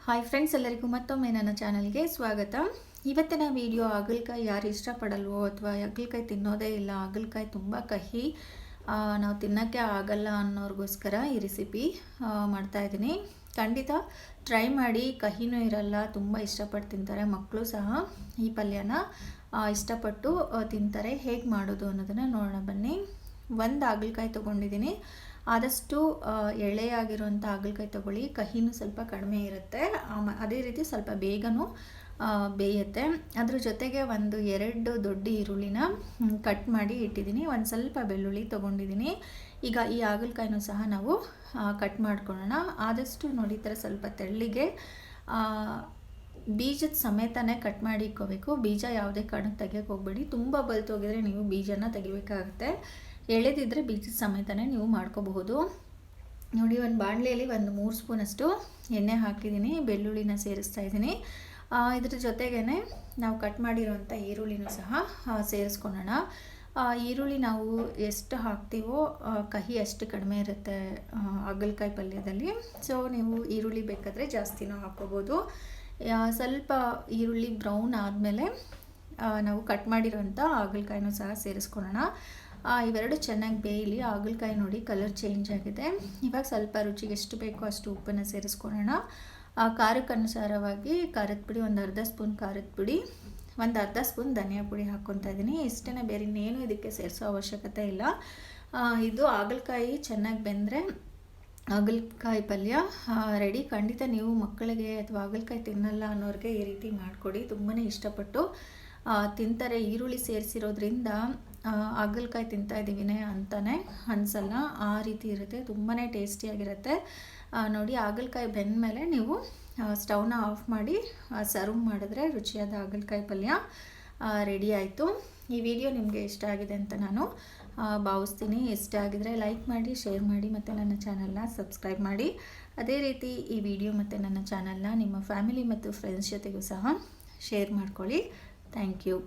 Hi friends, ಎಲ್ಲರಿಗೂ ಮತ್ತೊಮ್ಮೆ ನನ್ನ ಚಾನಲ್ಗೆ ಸ್ವಾಗತ. ಇವತ್ತಿನ ವಿಡಿಯೋ ಹಾಗಲಕಾಯಿ ಯಾರು ಇಷ್ಟಪಡಲ್ವೋ ಅಥವಾ ಹಾಗಲಕಾಯಿ ತಿನ್ನೋದೇ ಇಲ್ಲ, ಹಾಗಲಕಾಯಿ ತುಂಬ ಕಹಿ, ನಾವು ತಿನ್ನೋಕ್ಕೆ ಆಗಲ್ಲ ಅನ್ನೋರಿಗೋಸ್ಕರ ಈ ರೆಸಿಪಿ ಮಾಡ್ತಾಯಿದ್ದೀನಿ. ಖಂಡಿತ ಟ್ರೈ ಮಾಡಿ, ಕಹಿನೂ ಇರಲ್ಲ, ತುಂಬ ಇಷ್ಟಪಟ್ಟು ತಿಂತಾರೆ. ಮಕ್ಕಳು ಸಹ ಈ ಪಲ್ಯನ ಇಷ್ಟಪಟ್ಟು ತಿಂತಾರೆ. ಹೇಗೆ ಮಾಡೋದು ಅನ್ನೋದನ್ನು ನೋಡೋಣ ಬನ್ನಿ. ಒಂದು ಹಾಗಲಕಾಯಿ ತೊಗೊಂಡಿದ್ದೀನಿ. ಆದಷ್ಟು ಎಳೆಯಾಗಿರುವಂಥ ಹಾಗಲಕಾಯಿ ತೊಗೊಳ್ಳಿ, ಕಹಿನೂ ಸ್ವಲ್ಪ ಕಡಿಮೆ ಇರುತ್ತೆ, ಅದೇ ರೀತಿ ಸ್ವಲ್ಪ ಬೇಗನೂ ಬೇಯುತ್ತೆ. ಅದ್ರ ಜೊತೆಗೆ ಒಂದು 2 ದೊಡ್ಡ ಈರುಳ್ಳಿನ ಕಟ್ ಮಾಡಿ ಇಟ್ಟಿದ್ದೀನಿ. ಒಂದು ಸ್ವಲ್ಪ ಬೆಳ್ಳುಳ್ಳಿ ತೊಗೊಂಡಿದ್ದೀನಿ. ಈಗ ಈ ಹಾಗಲಕಾಯಿನೂ ಸಹ ನಾವು ಕಟ್ ಮಾಡ್ಕೊಳ್ಳೋಣ. ಆದಷ್ಟು ನೋಡಿ ಈ ಥರ ಸ್ವಲ್ಪ ತೆಳ್ಳಿಗೆ ಬೀಜದ ಸಮೇತನೇ ಕಟ್ ಮಾಡಿ ಇಟ್ಕೋಬೇಕು. ಬೀಜ ಯಾವುದೇ ಕಾರಣಕ್ಕೆ ತೆಗಿಯೋಕ್ಕೆ ಹೋಗಬೇಡಿ. ತುಂಬ ಬಲ್ತೋಗಿದ್ರೆ ನೀವು ಬೀಜನ ತೆಗಿಬೇಕಾಗುತ್ತೆ. ಎಳೆದಿದ್ದರೆ ಬೀಜದ ಸಮೇತನೇ ನೀವು ಮಾಡ್ಕೋಬಹುದು. ನೋಡಿ, ಒಂದು ಬಾಣಲೆಯಲ್ಲಿ ಒಂದು 3 ಸ್ಪೂನಷ್ಟು ಎಣ್ಣೆ ಹಾಕಿದ್ದೀನಿ. ಬೆಳ್ಳುಳ್ಳಿನ ಸೇರಿಸ್ತಾ ಇದ್ದೀನಿ. ಇದ್ರ ಜೊತೆಗೇ ನಾವು ಕಟ್ ಮಾಡಿರೋಂಥ ಈರುಳ್ಳಿನೂ ಸಹ ಸೇರಿಸ್ಕೊಳ್ಳೋಣ. ಈರುಳ್ಳಿ ನಾವು ಎಷ್ಟು ಹಾಕ್ತೀವೋ ಕಹಿ ಅಷ್ಟು ಕಡಿಮೆ ಇರುತ್ತೆ ಹಾಗಲಕಾಯಿ ಪಲ್ಯದಲ್ಲಿ. ಸೊ ನೀವು ಈರುಳ್ಳಿ ಬೇಕಾದರೆ ಜಾಸ್ತಿನೂ ಹಾಕ್ಕೋಬೋದು. ಸ್ವಲ್ಪ ಈರುಳ್ಳಿ ಬ್ರೌನ್ ಆದಮೇಲೆ ನಾವು ಕಟ್ ಮಾಡಿರೋಂಥ ಹಾಗಲಕಾಯಿನೂ ಸಹ ಸೇರಿಸ್ಕೊಳ್ಳೋಣ. ಇವೆರಡು ಚೆನ್ನಾಗಿ ಬೇಯಲಿ. ಹಾಗಲಕಾಯಿ ನೋಡಿ ಕಲರ್ ಚೇಂಜ್ ಆಗಿದೆ. ಇವಾಗ ಸ್ವಲ್ಪ ರುಚಿಗೆ ಎಷ್ಟು ಬೇಕೋ ಅಷ್ಟು ಉಪ್ಪನ್ನು ಸೇರಿಸ್ಕೊಳ್ಳೋಣ. ಖಾರಕ್ಕೆ ಅನುಸಾರವಾಗಿ ಖಾರದ ಪುಡಿ ಒಂದು ಅರ್ಧ ಸ್ಪೂನ್ ಖಾರದ ಪುಡಿ, ಒಂದು ಅರ್ಧ ಸ್ಪೂನ್ ಧನಿಯಾ ಪುಡಿ ಹಾಕ್ಕೊತಾ ಇದ್ದೀನಿ. ಇಷ್ಟೇ, ಬೇರೆ ಇನ್ನೇನು ಇದಕ್ಕೆ ಸೇರಿಸೋ ಅವಶ್ಯಕತೆ ಇಲ್ಲ. ಇದು ಹಾಗಲಕಾಯಿ ಚೆನ್ನಾಗಿ ಬೆಂದರೆ ಹಾಗಲಕಾಯಿ ಪಲ್ಯ ರೆಡಿ. ಖಂಡಿತ ನೀವು ಮಕ್ಕಳಿಗೆ ಅಥವಾ ಹಾಗಲಕಾಯಿ ತಿನ್ನಲ್ಲ ಅನ್ನೋರಿಗೆ ಈ ರೀತಿ ಮಾಡಿಕೊಡಿ, ತುಂಬಾ ಇಷ್ಟಪಟ್ಟು ತಿಂತಾರೆ. ಈರುಳ್ಳಿ ಸೇರಿಸಿರೋದ್ರಿಂದ ಹಾಗಲಕಾಯಿ ತಿಂತಾಯಿದ್ದೀವಿನೇ ಅಂತಲೇ ಅನಿಸಲ್ಲ, ಆ ರೀತಿ ಇರುತ್ತೆ, ತುಂಬಾ ಟೇಸ್ಟಿಯಾಗಿರುತ್ತೆ. ನೋಡಿ, ಹಾಗಲಕಾಯಿ ಬೆಂದ ಮೇಲೆ ನೀವು ಸ್ಟವ್ನ ಆಫ್ ಮಾಡಿ ಸರ್ವ್ ಮಾಡಿದ್ರೆ ರುಚಿಯಾದ ಹಾಗಲಕಾಯಿ ಪಲ್ಯ ರೆಡಿ ಆಯಿತು. ಈ ವಿಡಿಯೋ ನಿಮಗೆ ಇಷ್ಟ ಆಗಿದೆ ಅಂತ ನಾನು ಭಾವಿಸ್ತೀನಿ. ಇಷ್ಟ ಆಗಿದರೆ ಲೈಕ್ ಮಾಡಿ, ಶೇರ್ ಮಾಡಿ ಮತ್ತು ನನ್ನ ಚಾನಲ್ನ ಸಬ್ಸ್ಕ್ರೈಬ್ ಮಾಡಿ. ಅದೇ ರೀತಿ ಈ ವಿಡಿಯೋ ಮತ್ತು ನನ್ನ ಚಾನಲ್ನ ನಿಮ್ಮ ಫ್ಯಾಮಿಲಿ ಮತ್ತು ಫ್ರೆಂಡ್ಸ್ ಜೊತೆಗೂ ಸಹ ಶೇರ್ ಮಾಡ್ಕೊಳ್ಳಿ. Thank you.